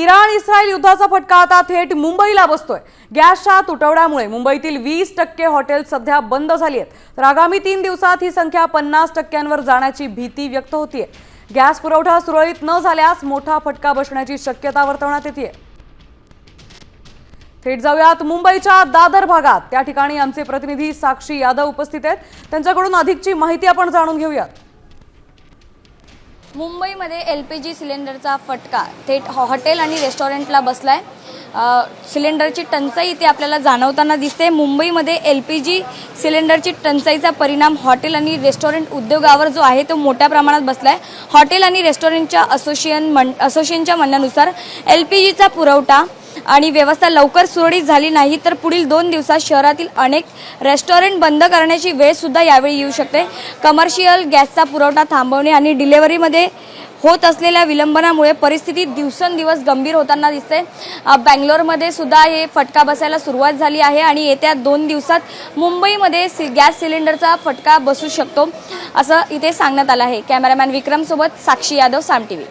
Iran Israel युद्धाचा फटका आता थेट मुंबईला बसतोय। गॅसच्या तुटवड्यामुळे मुंबईतील 20% हॉटेल सध्या बंद झाली आहेत, तर आगामी 3 दिवसात ही संख्या 50%वर जाण्याची भीती व्यक्त होतीये। गॅस पुरवठा सुरळीत न झाल्यास मोठा फटका बसण्याची शक्यता वर्तवण्यात येते। थेट जाऊयात मुंबईच्या दादर भागात। त्या ठिकाणी आमचे प्रतिनिधी साक्षी यादव उपस्थित आहेत, त्यांच्याकडून अधिकची माहिती आपण जाणून घेऊयात। मुंबईमध्ये एलपीजी सिलेंडरचा फटका थेट हॉटेल आणि रेस्टॉरंटला बसलाय। सिलेंडरची टंचाई इथे आपल्याला जाणवताना दिसते। मुंबईमध्ये एलपीजी सिलेंडरची टंचाईचा परिणाम हॉटेल आणि रेस्टॉरंट उद्योगावर जो आहे तो मोठ्या प्रमाणात बसलाय। हॉटेल आणि रेस्टॉरंटच्या असोसिएशनच्या म्हणण्यानुसार एलपीजीचा पुरवठा आणि व्यवस्था लवकर सुरळीत झाली नाही तर पुढील 2 दिवसात शहरातील अनेक रेस्टॉरंट बंद करण्याची वेळ सुद्धा यावेळी येऊ शकते। कमर्शियल गॅसचा पुरवठा थांबवणे आणि डिलिव्हरीमध्ये होत असलेल्या विलंबनामुळे परिस्थिती दिवसेंदिवस गंभीर होताना दिसते। बँगलोरमध्ये सुद्धा हे फटका बसायला सुरुवात झाली आहे आणि येत्या 2 दिवसात मुंबईमध्ये गॅस सिलेंडरचा फटका बसू शकतो असं इथे सांगण्यात आलं आहे। कॅमेरामॅन विक्रम सोबत साक्षी यादव, साम टीव्ही।